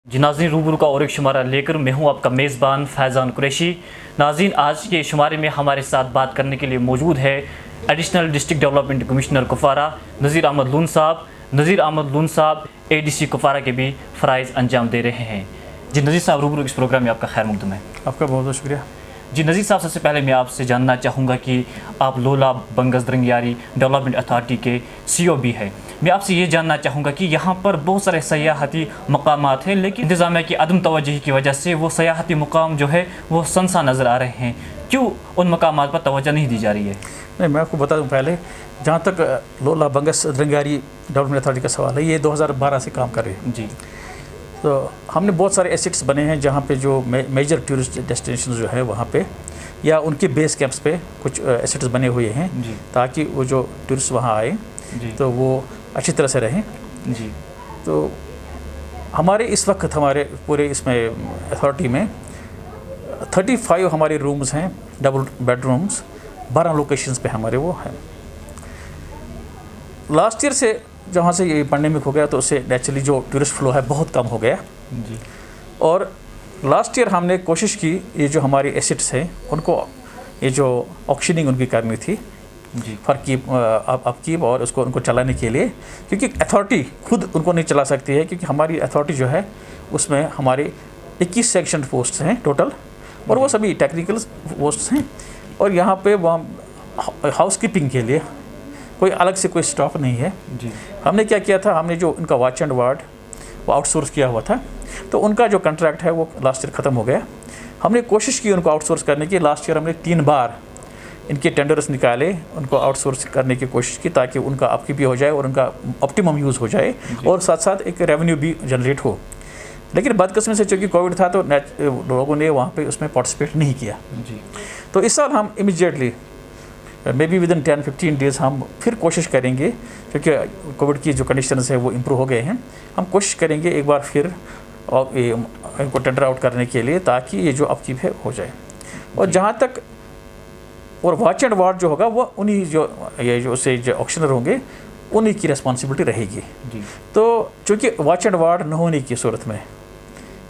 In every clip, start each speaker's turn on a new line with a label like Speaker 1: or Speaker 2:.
Speaker 1: जी नाज़रीन, रूबरू का और एक शुमारा लेकर मैं हूं आपका मेज़बान फैज़ान कुरैशी। नाज़रीन, आज के शुमारे में हमारे साथ बात करने के लिए मौजूद है additional district development commissioner Kupwara Nazir Ahmad Loon साहब। नज़ीर अहमद लून साहब ADC कुपवारा के भी फ़राइज़ अंजाम दे रहे हैं। जी नज़ीर साहब, रूबरू इस प्रोग्राम में आपका खैर मकदम है।
Speaker 2: आपका बहुत बहुत शुक्रिया।
Speaker 1: जी नज़ीर साहब, सबसे पहले मैं आपसे जानना चाहूँगा कि आप लोला बंगस दरंगियारी डेवलपमेंट अथॉरिटी के CO भी हैं। मैं आपसे ये जानना चाहूँगा कि यहाँ पर बहुत सारे सयाहती मकामात हैं, लेकिन इंतज़ामिया की अदम तवज्जुही की वजह से वो सयाहती मुकाम जो है वो सनसा नज़र आ रहे हैं। क्यों उन मकामात पर तवज्जो नहीं दी जा रही है?
Speaker 2: नहीं, मैं आपको बता दूं, पहले जहाँ तक लोला बंगस दरंगियारी डेवलपमेंट अथॉरिटी का सवाल है, ये 2012 से काम कर रही है।
Speaker 1: जी।
Speaker 2: तो हमने बहुत सारे एसेट्स बने हैं जहाँ पे जो मेजर टूरिस्ट डेस्टिनेशन जो है वहाँ पे या उनके बेस कैंप्स पे कुछ एसेट्स बने हुए हैं
Speaker 1: जी।
Speaker 2: ताकि वो जो टूरिस्ट वहाँ आए
Speaker 1: जी।
Speaker 2: तो वो अच्छी तरह से रहें।
Speaker 1: जी।
Speaker 2: तो हमारे इस वक्त हमारे पूरे इसमें अथॉरिटी में 35 हमारे रूम्स हैं, डबल बेडरूम्स, 12 लोकेशंस पे हमारे वो हैं। लास्ट ईयर से जहाँ से ये पैंडेमिक हो गया तो उससे नेचुरली जो टूरिस्ट फ्लो है बहुत कम हो गया।
Speaker 1: जी। और
Speaker 2: लास्ट ईयर हमने कोशिश की ये जो हमारी एसेट्स हैं उनको ये जो ऑक्शनिंग उनकी करनी थी
Speaker 1: जी
Speaker 2: फॉर कीप अपकीप और उसको उनको चलाने के लिए, क्योंकि अथॉरिटी खुद उनको नहीं चला सकती है, क्योंकि हमारी अथॉरिटी जो है उसमें हमारे 21 सेक्शन पोस्ट हैं टोटल और वो सभी टेक्निकल पोस्ट हैं। और यहाँ पे वहाँ हाउसकीपिंग के लिए कोई अलग से कोई स्टाफ नहीं है।
Speaker 1: जी।
Speaker 2: हमने क्या किया था, हमने जो उनका वॉच एंड वार्ड वो आउटसोर्स किया हुआ था, तो उनका जो कॉन्ट्रैक्ट है वो लास्ट ईयर ख़त्म हो गया। हमने कोशिश की उनको आउटसोर्स करने की। लास्ट ईयर हमने 3 बार इनके टेंडर्स निकाले, उनको आउटसोर्स करने की कोशिश की ताकि उनका अपकीप भी हो जाए और उनका ऑप्टिमम यूज़ हो जाए और साथ साथ एक रेवेन्यू भी जनरेट हो। लेकिन बदकिस्मती से चूँकि कोविड था तो लोगों ने वहाँ पे उसमें पार्टिसिपेट नहीं किया।
Speaker 1: जी।
Speaker 2: तो इस साल हम immediately may be within 10-15 days हम फिर कोशिश करेंगे, क्योंकि कोविड की जो कंडीशंस है वो इम्प्रूव हो गए हैं। हम कोशिश करेंगे एक बार फिर और इनको टेंडर आउट करने के लिए ताकि ये जो अपकीप है हो जाए। और जहाँ तक और वॉच एंड वार्ड जो होगा वो उन्हीं जो ये जो से जो ऑक्शनर होंगे उन्हीं की रिस्पॉन्सिबिलिटी रहेगी।
Speaker 1: जी।
Speaker 2: तो चूँकि वॉच एंड वार्ड न होने की सूरत में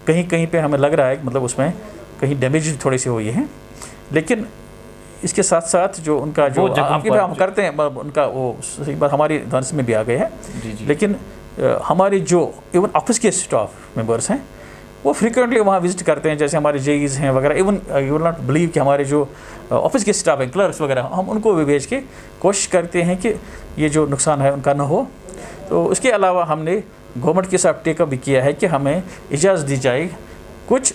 Speaker 2: कहीं कहीं पे हमें लग रहा है मतलब उसमें कहीं डैमेज थोड़ी सी हुई है, लेकिन इसके साथ साथ जो उनका जो आपकी हम करते हैं उनका वो सही बात हमारी ध्यान में भी आ गए हैं।
Speaker 1: जी। जी।
Speaker 2: लेकिन हमारे जो इवन ऑफिस के स्टाफ मेंबर्स हैं वो फ्रीक्वेंटली वहाँ विजिट करते हैं, जैसे हमारे JEs हैं वगैरह। Even you will not believe कि हमारे जो ऑफिस के स्टाफ हैं, क्लर्क्स वगैरह, हम उनको भी भेज के कोशिश करते हैं कि ये जो नुकसान है उनका ना हो। तो उसके अलावा हमने गवर्नमेंट के साथ टेकअप भी किया है कि हमें इजाज़त दी जाए कुछ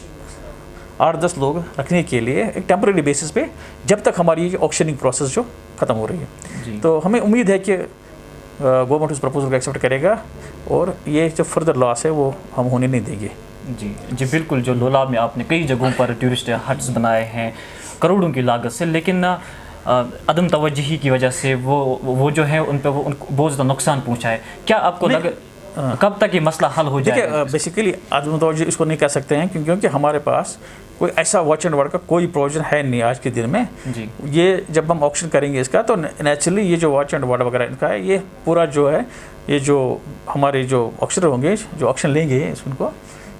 Speaker 2: 8-10 लोग रखने के लिए एक टेम्परेरी बेसिस पे, जब तक हमारी ऑक्शनिंग प्रोसेस जो ख़त्म हो रही है।
Speaker 1: जी।
Speaker 2: तो हमें उम्मीद है कि गवर्नमेंट उस प्रपोजल को एक्सेप्ट करेगा और ये जो फर्दर लॉस है वो हम होने नहीं देंगे।
Speaker 1: जी बिल्कुल। जो लोला में आपने कई जगहों पर टूरिस्ट हट्स बनाए हैं करोड़ों की लागत से, लेकिन अदम तवज्जुही की वजह से वो जो है उन पर उनको बहुत ज़्यादा नुकसान पहुँचा है। क्या आपको लगे कब तक ये मसला हल हो जाएगा?
Speaker 2: देखिए, बेसिकली अदम तवज्जुही इसको नहीं कह सकते हैं क्योंकि हमारे पास कोई ऐसा वॉच एंड वार्ड का कोई प्रोविजन है नहीं आज के दिन में।
Speaker 1: जी। ये
Speaker 2: जब हम ऑक्शन करेंगे इसका तो नेचुरली ये जो वॉच एंड वार्ड वगैरह इनका है, ये पूरा जो है ये जो हमारे जो ऑक्शनर होंगे जो ऑक्शन लेंगे इसको,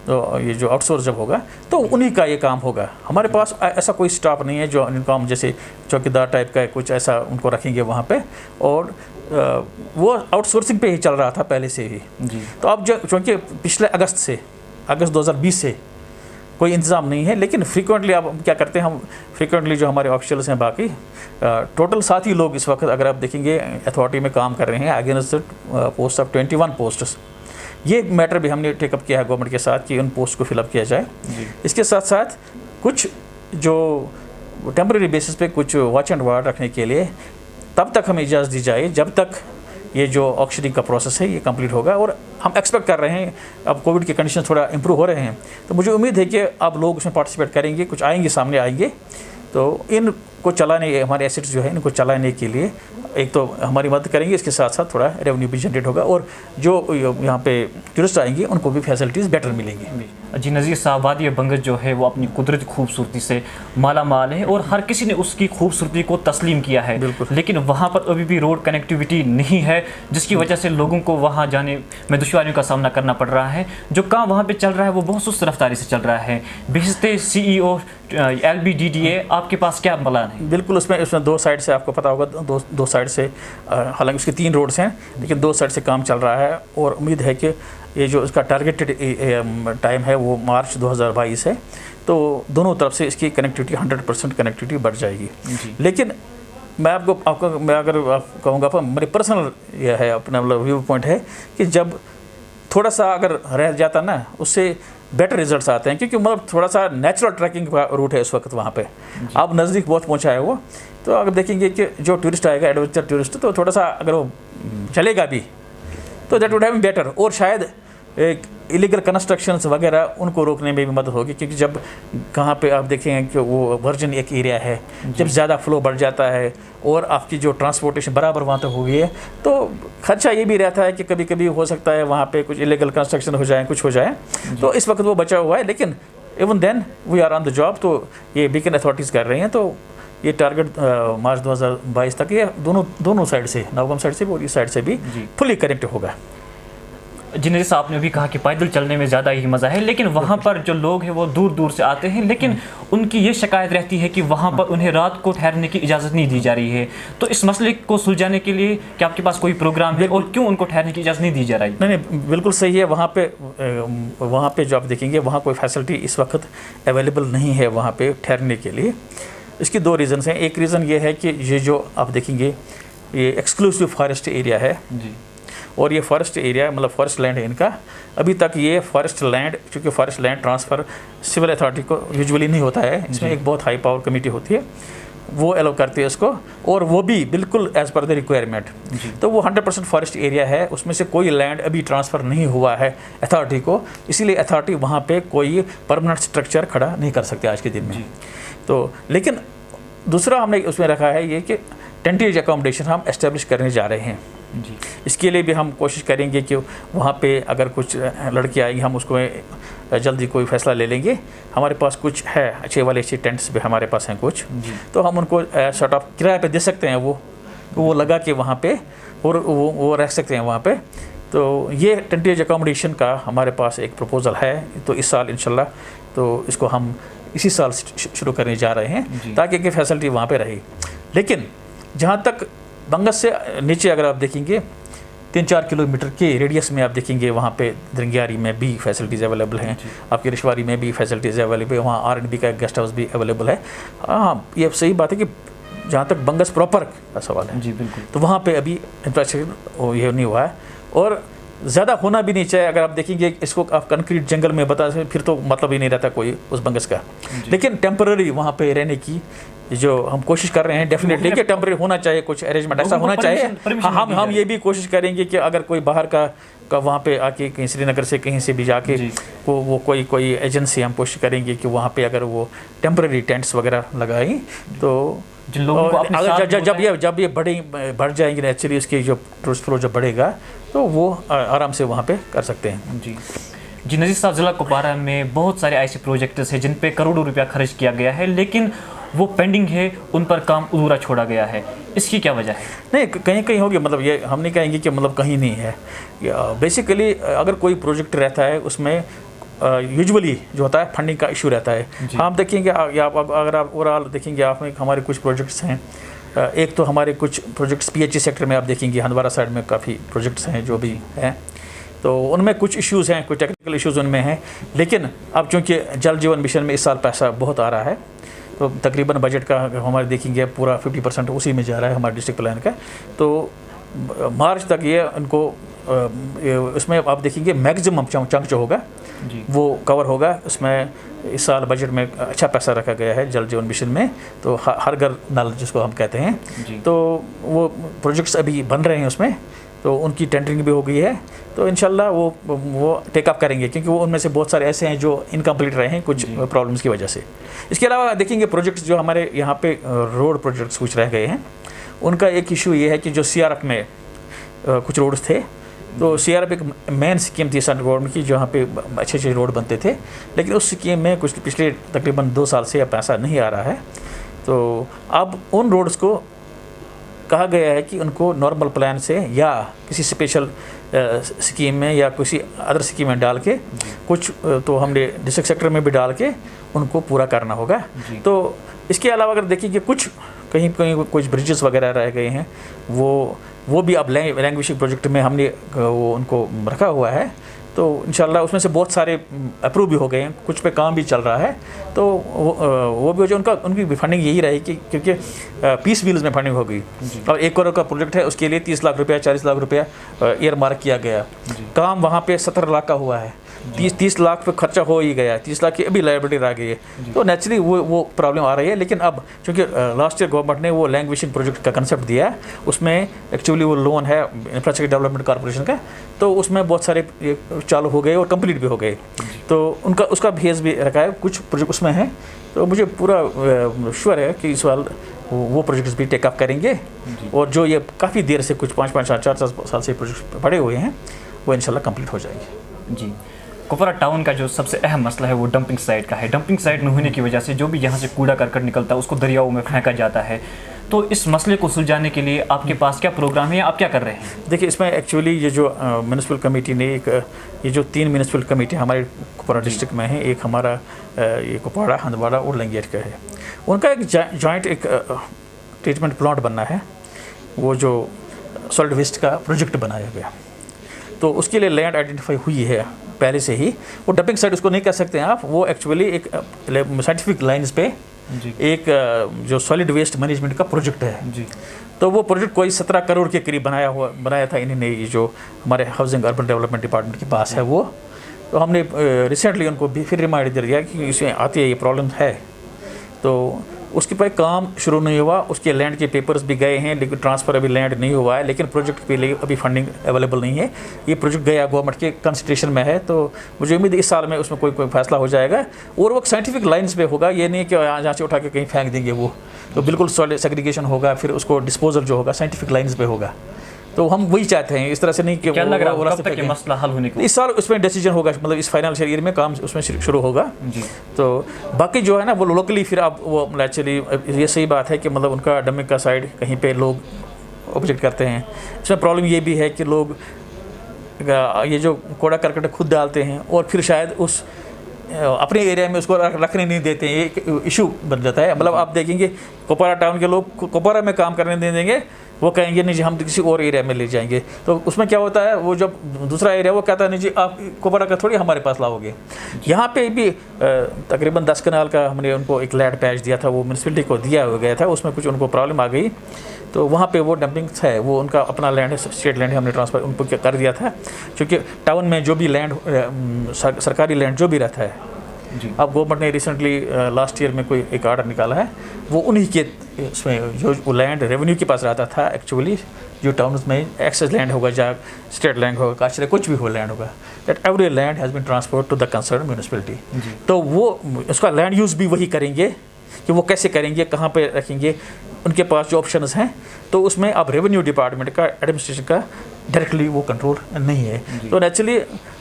Speaker 2: तो ये जो आउटसोर्स जब होगा तो उन्हीं का ये काम होगा। हमारे पास ऐसा कोई स्टाफ नहीं है जो इनका हम जैसे चौकीदार टाइप का कुछ ऐसा उनको रखेंगे वहाँ पे, और वो आउटसोर्सिंग पे ही चल रहा था पहले से ही।
Speaker 1: जी।
Speaker 2: तो अब जो चूँकि पिछले अगस्त 2020 से कोई इंतज़ाम नहीं है, लेकिन फ्रीक्वेंटली अब क्या करते हैं हम फ्रीक्वेंटली जो हमारे ऑफिशियल्स हैं बाकी टोटल 7 ही लोग इस वक्त अगर आप देखेंगे अथॉरिटी में काम कर रहे हैं अगेंस्ट पोस्ट ऑफ 21 पोस्ट्स। ये मैटर भी हमने टेकअप किया है गवर्नमेंट के साथ कि उन पोस्ट को फिलअप किया जाए। इसके साथ साथ कुछ जो टेम्परेरी बेसिस पे कुछ वॉच एंड वार्ड रखने के लिए तब तक हमें इजाज़त दी जाए जब तक ये जो ऑक्शनिंग का प्रोसेस है ये कंप्लीट होगा। और हम एक्सपेक्ट कर रहे हैं, अब कोविड के कंडीशन थोड़ा इम्प्रूव हो रहे हैं तो मुझे उम्मीद है कि अब लोग उसमें पार्टिसिपेट करेंगे, कुछ आएंगे, सामने आएंगे। तो इन को चलाने, हमारे एसेट्स जो है इनको चलाने के लिए एक तो हमारी मदद करेंगे, इसके साथ साथ थोड़ा रेवेन्यू भी जनरेट होगा और जो यहाँ पे टूरिस्ट आएंगे उनको भी फैसिलिटीज़ बेटर मिलेंगी।
Speaker 1: जी नज़ीर साहब, वादी बंगस जो है वो अपनी कुदरती खूबसूरती से माला माल है और हर किसी ने उसकी खूबसूरती को तस्लीम किया है, लेकिन वहाँ पर अभी भी रोड कनेक्टिविटी नहीं है, जिसकी वजह से लोगों को वहाँ जाने में दुश्वारियों का सामना करना पड़ रहा है। जो काम वहाँ पे चल रहा है वो बहुत सुस्त रफ्तारी से चल रहा है। बेहिस्ते CEO LBDDA, आपके पास क्या प्लान है?
Speaker 2: बिल्कुल, उसमें दो साइड से आपको पता होगा, दो साइड से, हालांकि उसकी 3 रोड्स हैं लेकिन 2 साइड से काम चल रहा है और उम्मीद है कि ये जो इसका टारगेटेड टाइम है वो मार्च 2022 है, तो दोनों तरफ से इसकी कनेक्टिविटी 100% कनेक्टिविटी बढ़ जाएगी। लेकिन मैं अगर कहूँगा, मेरे पर्सनल ये है, अपना मतलब व्यू पॉइंट है कि जब थोड़ा सा अगर रह जाता ना, उससे बेटर रिजल्ट्स आते हैं, क्योंकि मतलब थोड़ा सा नेचुरल ट्रैकिंग का रूट है इस वक्त वहाँ पे। अब नज़दीक बहुत पहुँचा है वो, तो अगर देखेंगे कि जो टूरिस्ट आएगा, एडवेंचर टूरिस्ट, तो थोड़ा सा अगर वो चलेगा भी तो that would have been better, और शायद एक इलीगल कंस्ट्रक्शंस वगैरह उनको रोकने में भी मदद होगी, क्योंकि जब कहाँ पे आप देखेंगे कि वो वर्जिन एक एरिया है, जब ज़्यादा फ्लो बढ़ जाता है और आपकी जो ट्रांसपोर्टेशन बराबर वहाँ तक हो गई है, तो खर्चा ये भी रहता है कि कभी कभी हो सकता है वहाँ पे कुछ इलीगल कंस्ट्रक्शन हो जाए, कुछ हो जाए, तो इस वक्त वो बचा हुआ है। लेकिन even then we are on the job, तो ये बीकन अथॉरिटीज़ कर रही हैं, तो ये टारगेट मार्च 2022 तक ये दोनों साइड से, नवगम साइड से भी और इस साइड से भी फुली कनेक्ट होगा।
Speaker 1: जी नज़ीर साहब ने भी कहा कि पैदल चलने में ज़्यादा ही मज़ा है, लेकिन वहाँ पर जो लोग हैं वो दूर दूर से आते हैं, लेकिन उनकी ये शिकायत रहती है कि वहाँ पर उन्हें रात को ठहरने की इजाज़त नहीं दी जा रही है। तो इस मसले को सुलझाने के लिए क्या आपके पास कोई प्रोग्राम है और क्यों उनको ठहरने की इजाज़त नहीं दी जा रही?
Speaker 2: नहीं, बिल्कुल सही है। वहाँ पे जो आप देखेंगे वहाँ कोई फैसिलिटी इस वक्त अवेलेबल नहीं है वहाँ पे ठहरने के लिए। इसकी 2 रीज़न्स हैं। एक रीज़न ये है कि ये जो आप देखेंगे ये एक्सक्लूसिव फॉरेस्ट एरिया है
Speaker 1: जी,
Speaker 2: और ये फॉरेस्ट एरिया मतलब फॉरेस्ट लैंड है इनका। अभी तक ये फॉरेस्ट लैंड, चूँकि forest land transfer civil authority को यूजुअली नहीं होता है, इसमें एक बहुत हाई पावर कमेटी होती है, वो अलाउ करती है इसको, और वो भी बिल्कुल एज़ पर द रिक्वायरमेंट। तो वो 100% फॉरेस्ट एरिया है, उसमें से कोई लैंड अभी ट्रांसफ़र नहीं हुआ है अथॉरिटी को, इसीलिए अथॉरिटी वहाँ पे कोई परमानेंट स्ट्रक्चर खड़ा नहीं कर सकते आज के दिन में। तो लेकिन दूसरा हमने उसमें रखा है ये कि टेंटेज अकोमोडेशन हम एस्टेब्लिश करने जा रहे हैं
Speaker 1: जी।
Speaker 2: इसके लिए भी हम कोशिश करेंगे कि वहाँ पे अगर कुछ लड़के आएंगे हम उसको जल्दी कोई फ़ैसला ले लेंगे। हमारे पास कुछ है अच्छे वाले टेंट्स भी हमारे पास हैं कुछ, तो हम उनको सॉर्ट ऑफ किराए पे दे सकते हैं, वो लगा के वहाँ पे और वो रह सकते हैं वहाँ पे। तो ये टेंटेज अकोमोडेशन का हमारे पास एक प्रपोज़ल है, तो इस साल इंशाल्लाह तो इसको हम इसी साल शुरू करने जा रहे हैं ताकि ये फैसिलिटी वहाँ पे रहे। लेकिन जहाँ तक बंगस से नीचे अगर आप देखेंगे 3-4 किलोमीटर के रेडियस में आप देखेंगे वहाँ पे दरंगियारी में भी फैसिलिटीज़ अवेलेबल हैं, आपकी रिशवारी में भी फैसिलिटीज़ अवेलेबल है, वहाँ R&B का गेस्ट हाउस भी अवेलेबल है। हाँ, ये सही बात है कि जहाँ तक बंगस प्रॉपर का सवाल है
Speaker 1: जी बिल्कुल,
Speaker 2: तो वहाँ पे अभी इंफ्रास्ट्रक्चर ये नहीं हुआ है और ज़्यादा होना भी नहीं चाहिए। अगर आप देखेंगे इसको आप कंक्रीट जंगल में बता दें फिर तो मतलब ही नहीं रहता कोई उस बंगस का। लेकिन टेम्पररी वहाँ पे रहने की जो हम कोशिश कर रहे हैं डेफिनेटली कि टेम्पररी होना चाहिए, कुछ अरेंजमेंट ऐसा होना चाहिए। हम ये भी कोशिश करेंगे कि अगर कोई बाहर का वहाँ पे आके कहीं श्रीनगर से कहीं से भी जाके वो कोई एजेंसी हम कोशिश करेंगे कि वहाँ पे अगर वो टेम्पररी टेंट्स वगैरह लगाएं तो
Speaker 1: जिन लोगों को
Speaker 2: अगर जब ये बढ़ जाएंगे नेचुरली इसकी जो टूरिस्ट फ्लो जब बढ़ेगा तो वो आराम से वहाँ पे कर सकते हैं।
Speaker 1: जी नज़ीर साहब, ज़िला कुपवारा में बहुत सारे ऐसे प्रोजेक्ट्स हैं जिन पे करोड़ों रुपया खर्च किया गया है, लेकिन वो पेंडिंग है, उन पर काम अधूरा छोड़ा गया है। इसकी क्या वजह है? नहीं,
Speaker 2: कहीं कहीं होगी, मतलब ये हम नहीं कहेंगे कि मतलब कहीं नहीं है। बेसिकली अगर कोई प्रोजेक्ट रहता है उसमें यूजुअली जो होता है फंडिंग का इशू रहता है। हम देखेंगे अगर आप ओवरऑल देखेंगे आप में हमारे कुछ प्रोजेक्ट्स हैं, एक तो हमारे कुछ प्रोजेक्ट्स PHE सेक्टर में आप देखेंगे हंदवाड़ा साइड में काफ़ी प्रोजेक्ट्स हैं जो भी हैं, तो उनमें कुछ इश्यूज़ हैं, कुछ टेक्निकल इश्यूज़ उनमें हैं। लेकिन अब चूँकि जल जीवन मिशन में इस साल पैसा बहुत आ रहा है तो तकरीबन बजट का हमारे देखेंगे पूरा 50% उसी में जा रहा है हमारे डिस्ट्रिक्ट प्लान का। तो मार्च तक ये उनको उसमें आप देखेंगे मैक्सिमम चंक जो होगा वो कवर होगा। उसमें इस साल बजट में अच्छा पैसा रखा गया है जल जीवन मिशन में, तो हर घर नल जिसको हम कहते हैं, तो वो प्रोजेक्ट्स अभी बन रहे हैं उसमें। तो उनकी टेंडरिंग भी हो गई है, तो इंशाल्लाह वो टेक अप करेंगे, क्योंकि वो उनमें से बहुत सारे ऐसे हैं जो इनकम्प्लीट रहे हैं कुछ प्रॉब्लम्स की वजह से। इसके अलावा देखेंगे प्रोजेक्ट्स जो हमारे यहाँ पे रोड प्रोजेक्ट्स कुछ रह गए हैं, उनका एक इशू ये है कि जो CRF में कुछ रोड्स थे, तो CRF एक मेन स्कीम थी सेंट्रल गवर्नमेंट की, जहाँ पे अच्छे अच्छे रोड बनते थे, लेकिन उस स्कीम में कुछ पिछले तकरीबन 2 साल से अब पैसा नहीं आ रहा है। तो अब उन रोड्स को कहा गया है कि उनको नॉर्मल प्लान से या किसी स्पेशल स्कीम में या किसी अदर स्कीम में डाल के कुछ, तो हमने डिस्ट्रिक्ट सेक्टर में भी डाल के उनको पूरा करना होगा। तो इसके अलावा अगर देखिए कि कुछ कहीं कहीं कुछ ब्रिजेस वगैरह रह गए हैं, वो भी अब लैंग्वेजिंग प्रोजेक्ट में हमने वो उनको रखा हुआ है। तो इंशाल्लाह उसमें से बहुत सारे अप्रूव भी हो गए हैं, कुछ पे काम भी चल रहा है। तो वो भी जो उनकी फंडिंग यही रहेगी, क्योंकि पीस व्हील्स में फंडिंग होगी। और 1 करोड़ का प्रोजेक्ट है, उसके लिए 30 लाख रुपया 40 लाख रुपया ईयर मार्क किया गया। काम वहाँ पे 17 लाख का हुआ है, 30 लाख पे खर्चा हो ही गया, 30 लाख की अभी लायबिलिटी रह गई है। तो नेचुरली वो प्रॉब्लम आ रही है। लेकिन अब चूँकि लास्ट ईयर गवर्नमेंट ने वो लैंग्वेजिंग प्रोजेक्ट का कंसेप्ट दिया, उसमें एक्चुअली वो लोन है इंफ्रास्ट्रक्चर डेवलपमेंट कॉर्पोरेशन का, तो उसमें बहुत सारे चालू हो गए और कंप्लीट भी हो गए। तो उसका भेज भी रखा है, कुछ प्रोजेक्ट उसमें है। तो मुझे पूरा श्योर है कि इस साल वो प्रोजेक्ट्स भी टेकअप करेंगे, और जो ये काफ़ी देर से कुछ 5-5 4 साल से प्रोजेक्ट पड़े हुए हैं, वो इंशाल्लाह कंप्लीट हो जाएंगे।
Speaker 1: जी, कुपवारा टाउन का जो सबसे अहम मसला है वो डंपिंग साइट का है। डंपिंग साइट न होने की वजह से जो भी यहाँ से कूड़ा करकट निकलता है उसको दरियाओं में फेंका जाता है। तो इस मसले को सुलझाने के लिए आपके पास क्या प्रोग्राम है या आप क्या कर रहे हैं?
Speaker 2: देखिए, इसमें एक्चुअली ये जो म्यूनिसिपल कमेटी ने ये जो 3 म्यूनिसिपल कमेटी हमारे कुपवारा डिस्ट्रिक्ट में है, एक हमारा ये कुपवाड़ा, हंदवाड़ा और लंगेट का है, उनका एक जॉइंट एक ट्रीटमेंट प्लांट बनना है, वो जो सॉलिड वेस्ट का प्रोजेक्ट बनाया गया। तो उसके लिए लैंड आइडेंटिफाई हुई है पहले से ही। वो डंपिंग साइट उसको नहीं कह सकते हैं आप, वो एक्चुअली एक साइंटिफिक लाइन्स पे एक जो सॉलिड वेस्ट मैनेजमेंट का प्रोजेक्ट है जी। तो वो प्रोजेक्ट कोई 17 करोड़ के करीब बनाया था इन्होंने, ये जो हमारे हाउसिंग अर्बन डेवलपमेंट डिपार्टमेंट के पास है वो। तो हमने रिसेंटली उनको भी फिर रिमाइंडर दिया कि इसमें आती है ये प्रॉब्लम है। तो उसके पर काम शुरू नहीं हुआ, उसके लैंड के पेपर्स भी गए हैं, लेकिन ट्रांसफ़र अभी लैंड नहीं हुआ है, लेकिन प्रोजेक्ट के लिए अभी फंडिंग अवेलेबल नहीं है। ये प्रोजेक्ट गया गवर्नमेंट के कंसिडरेशन में है, तो मुझे उम्मीद है इस साल में उसमें कोई फैसला हो जाएगा, और वो साइंटिफिक लाइन्स पे होगा। ये नहीं कि यहाँ से उठा के कहीं फेंक देंगे वो, तो बिल्कुल सॉलिड सेग्रीगेशन होगा, फिर उसको डिस्पोजल जो होगा साइंटिफिक लाइन्स पे होगा। तो हम वही चाहते हैं, इस तरह से नहीं कि
Speaker 1: क्या लग रहा है कब तक ये मसला हल होने को?
Speaker 2: इस साल उसमें डिसीजन होगा, मतलब इस फाइनेंशियल ईयर में काम उसमें शुरू होगा जी। तो बाकी जो है ना वो लोकली फिर आप वो एक्चुअली ये सही बात है कि मतलब उनका डंपिंग का साइड कहीं पे लोग ऑब्जेक्ट करते हैं। इसमें प्रॉब्लम ये भी है कि लोग ये जो कूड़ा करकट खुद डालते हैं और फिर शायद उस अपने एरिया में उसको रखने नहीं देते हैं, ये इशू बन जाता है। मतलब आप देखेंगे कुपवारा टाउन के लोग कुपवारा में काम करने नहीं देंगे, वो कहेंगे नहीं जी हम किसी और एरिया में ले जाएंगे। तो उसमें क्या होता है, वो जब दूसरा एरिया वो कहता है नहीं जी आप कुपवारा का थोड़ी हमारे पास लाओगे। यहाँ पे भी तकरीबन 10 कनाल का हमने उनको एक लैंड पैच दिया था, वो म्यूनसिपलिटी को दिया हो गया था, उसमें कुछ उनको प्रॉब्लम आ गई, तो वहाँ पे वो डंपिंग है, वो उनका अपना लैंड है, स्टेट लैंड है, हमने ट्रांसफ़र उनको कर दिया था। क्योंकि टाउन में जो भी लैंड सरकारी लैंड जो भी रहता है जी। अब गवर्नमेंट ने रिसेंटली लास्ट ईयर में कोई एक आर्डर निकाला है, वो उन्हीं के उसमें जो लैंड रेवेन्यू के पास रहता था एक्चुअली, जो टाउन में एक्सेस लैंड होगा, जहाँ स्टेट लैंड होगा, काशरे कुछ भी हो लैंड होगा, that every land has been transferred to the concern municipality. तो वो उसका लैंड यूज़ भी वही करेंगे कि वो कैसे करेंगे, कहाँ पे रखेंगे, उनके पास जो ऑप्शंस हैं। तो उसमें अब रेवेन्यू डिपार्टमेंट का, एडमिनिस्ट्रेशन का डायरेक्टली वो कंट्रोल नहीं है। तो नेचुरली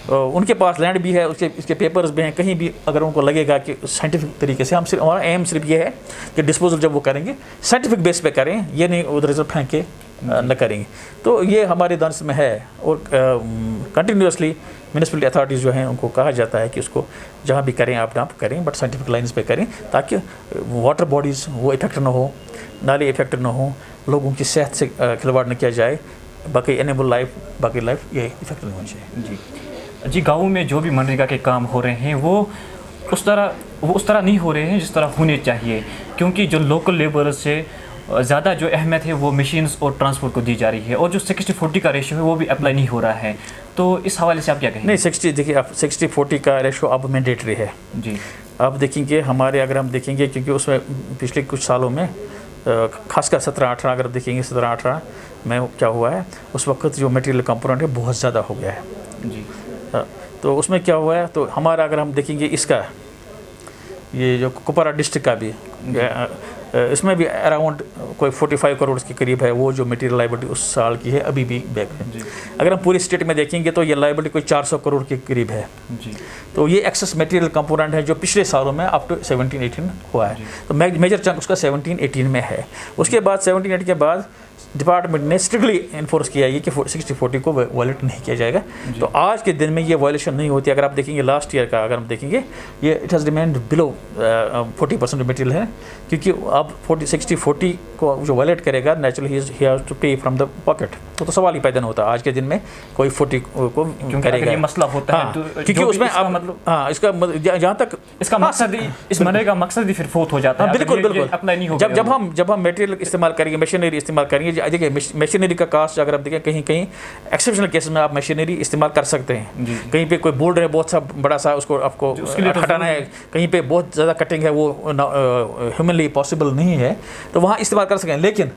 Speaker 2: उनके पास लैंड भी है, उसके पेपर्स भी हैं, कहीं भी अगर उनको लगेगा कि साइंटिफिक तरीके से, हमारा एम सिर्फ ये है कि डिस्पोजल जब वो करेंगे साइंटिफिक बेस पे करें, ये नहीं उधर से फेंक के न करेंगे। तो ये हमारे दायरे में है, और कंटिन्यूसली म्यूनिसिपल अथॉरिटीज़ जो हैं उनको कहा जाता है कि उसको जहाँ भी करें आप डंप करें, बट साइंटिफिक लाइन्स पे करें, ताकि वाटर बॉडीज़ वो इफेक्ट ना हो, नाले इफेक्ट ना हो, लोगों की सेहत से खिलवाड़ न किया जाए, बाकी एनिमल लाइफ, बाकी लाइफ ये इफेक्ट नहीं होना चाहिए
Speaker 1: जी। गाँव में जो भी मनरेगा के काम हो रहे हैं वो उस तरह नहीं हो रहे हैं जिस तरह होने चाहिए, क्योंकि जो लोकल लेबरर्स से ज़्यादा जो अहमियत है वो मशीन्स और ट्रांसपोर्ट को दी जा रही है, और जो 60-40 का रेशियो है वो भी अप्लाई नहीं हो रहा है। तो इस हवाले से आप क्या कहेंगे?
Speaker 2: नहीं, 60 देखिए, आप 60-40 का रेशियो अब मैंडेटरी है जी। आप देखेंगे हमारे, अगर हम देखेंगे, क्योंकि उसमें पिछले कुछ सालों में खासकर 17-18 अगर देखेंगे 17-18 में क्या हुआ है, उस वक्त जो मटेरियल कंपोनेंट है बहुत ज़्यादा हो गया है
Speaker 1: जी।
Speaker 2: तो उसमें क्या हुआ है, तो हमारा अगर हम देखेंगे इसका ये जो कुपवारा डिस्ट्रिक्ट का भी इसमें भी अराउंड कोई 45 करोड़ के करीब है वो जो मटेरियल लाइबिलिटी उस साल की है अभी भी बैक है। अगर हम पूरी स्टेट में देखेंगे तो ये लाइबिलिटी कोई 400 करोड़ के करीब है
Speaker 1: जी।
Speaker 2: तो ये एक्सेस मटेरियल कंपोनेंट है जो पिछले सालों में अप टू 17-18 हुआ है। तो मेजर चंक उसका 17-18 में है। उसके बाद 17-18 के बाद डिपार्टमेंट ने स्ट्रिक्टली इन्फोर्स किया ये कि 60-40 को वायलेट नहीं किया जाएगा। तो आज के दिन में ये वायलेशन नहीं होती। अगर आप देखेंगे लास्ट ईयर का अगर हम देखेंगे ये it has remained below 40% material है, क्योंकि अब 60-40 को जो वायलेट करेगा नेचुरली ही हैज टू पे फ्रॉम द पॉकेट। तो सवाल ही पैदा नहीं होता आज के दिन में कोई 40 को करेगा।
Speaker 1: ये मसला होता है
Speaker 2: क्योंकि उसमें अब मतलब इसका जहाँ तक
Speaker 1: इसका मकसद ही इस मरने का मकसद ही फिर फोत हो जाता है।
Speaker 2: बिल्कुल बिल्कुल
Speaker 1: अपना नहीं होगा।
Speaker 2: जब हम मटेरियल इस्तेमाल करेंगे, मशीनरी इस्तेमाल करेंगे, देखिए मशीनरी का कास्ट अगर आप देखें कहीं कहीं एक्सेप्शनल केसेस में आप मशीनरी इस्तेमाल कर सकते हैं। कहीं पे कोई बोल्ड है बहुत सा बड़ा सा उसको आपको हटाना है, कहीं पे बहुत ज़्यादा कटिंग है वो ह्यूमनली पॉसिबल नहीं है तो वहाँ इस्तेमाल कर सकते हैं। लेकिन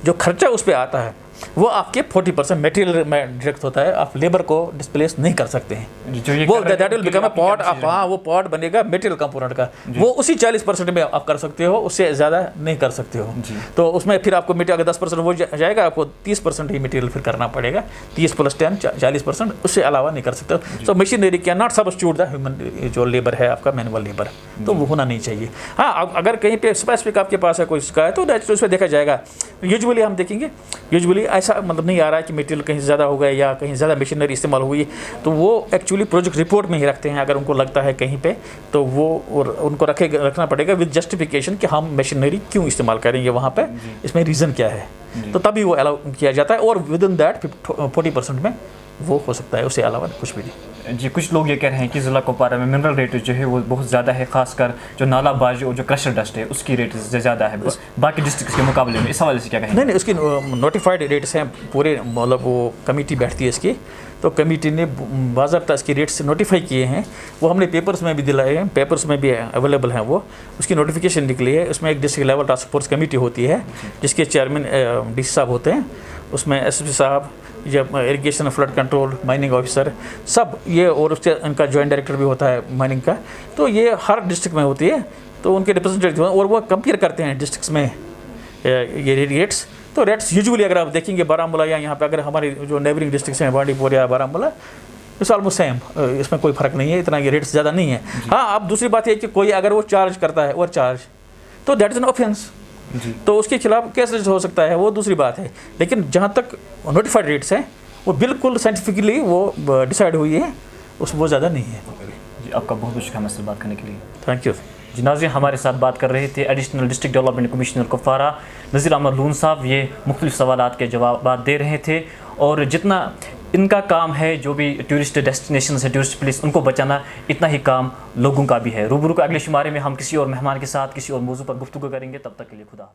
Speaker 2: जो खर्चा उस पर आता है वो आपके 40% मटेरियल में डायरेक्ट होता है। आप लेबर को डिस्प्लेस नहीं कर सकते हैं। वो that will become a pot. आप हाँ वो पॉट बनेगा मटेरियल कंपोनेंट का, वो उसी 40% में आप कर सकते हो, उससे ज़्यादा नहीं कर सकते हो। तो उसमें फिर आपको मटेरियल अगर 10% वो जाएगा, आपको 30% ही मटेरियल फिर करना पड़ेगा। 30 + 10 40%, उससे अलावा नहीं कर सकते। So machinery can not substitute the human जो लेबर है आपका मैनुअल लेबर, तो वो होना नहीं चाहिए। हाँ अगर कहीं पे स्पेसिफिक आपके पास है कोई शिकायत तो नेचुरली उस पर देखा जाएगा। यूजुअली हम देखेंगे यूजुअली ऐसा मतलब नहीं आ रहा है कि मटेरियल कहीं ज़्यादा हो गया या कहीं ज़्यादा मशीनरी इस्तेमाल हुई, तो वो एक्चुअली प्रोजेक्ट रिपोर्ट में ही रखते हैं। अगर उनको लगता है कहीं पे तो वो उनको रखना पड़ेगा विद जस्टिफिकेशन कि हम मशीनरी क्यों इस्तेमाल करेंगे वहाँ पे, इसमें रीज़न क्या है, तो तभी वो अलाउ किया जाता है। और विद इन दैट 40% में वो हो सकता है, उससे अलावा कुछ भी नहीं।
Speaker 1: जी, कुछ लोग ये कह रहे हैं कि ज़िला कुपवारा में मिनरल रेट जो है वो बहुत ज़्यादा है, खासकर जो नालाबाज और जो क्रशर डस्ट है उसकी रेट ज़्यादा है बाकी डिस्ट्रिक्ट के मुकाबले में। इस हवाले से क्या कहेंगे?
Speaker 2: नहीं उसकी नोटिफाइड रेट्स हैं पूरे, मतलब वो कमेटी बैठती है इसकी, तो कमेटी ने बाज़ाब्ता इसकी रेट्स नोटिफाई किए हैं। वो हमने पेपर्स में भी दिलाए हैं, पेपर्स में भी अवेलेबल हैं। वो उसकी नोटिफिकेशन निकली है। उसमें एक district level task force committee होती है जिसके चेयरमैन DC साहब होते हैं, उसमें SP साहब, जब irrigation flood control, mining officer सब ये, और उसके उनका जॉइंट डायरेक्टर भी होता है माइनिंग का। तो ये हर डिस्ट्रिक्ट में होती है, तो उनके रिप्रेजेंटेटिव और वो कंपेयर करते हैं डिस्ट्रिक्ट्स में ये रेट्स। तो रेट्स यूजुअली अगर आप देखेंगे बारामूला या यहाँ पे अगर हमारे जो नेबरिंग डिस्ट्रिक्ट्स हैं बांडीपुर या बारामूला, इट्स ऑलमोस्ट सेम, इसमें कोई फ़र्क नहीं है, इतना ये रेट्स ज़्यादा नहीं है। हाँ अब दूसरी बात ये कि कोई अगर वो चार्ज करता है ओवर चार्ज तो दैट इज़ एन ऑफेंस, तो उसके खिलाफ केस रजिस्टर हो सकता है, वो दूसरी बात है। लेकिन जहाँ तक नोटिफाइड रेट्स हैं वो बिल्कुल साइंटिफिकली वो डिसाइड हुई है, उस वो ज़्यादा नहीं है।
Speaker 1: जी, आपका बहुत बहुत शुक्रिया हमसे बात करने के लिए।
Speaker 2: थैंक यू
Speaker 1: जी। नाज़रीन, हमारे साथ बात कर रहे थे additional district development commissioner Kupwara Nazir Ahmad Loon साहब। ये मुख्तलिफ सवालात के जवाब दे रहे थे, और जितना इनका काम है जो भी टूरिस्ट डेस्टिनेशन है, टूरिस्ट प्लेस, उनको बचाना, इतना ही काम लोगों का भी है। रूबरू का अगले शुमारे में हम किसी और मेहमान के साथ किसी और मौजू पर गुफ्तगू करेंगे। तब तक के लिए खुदा।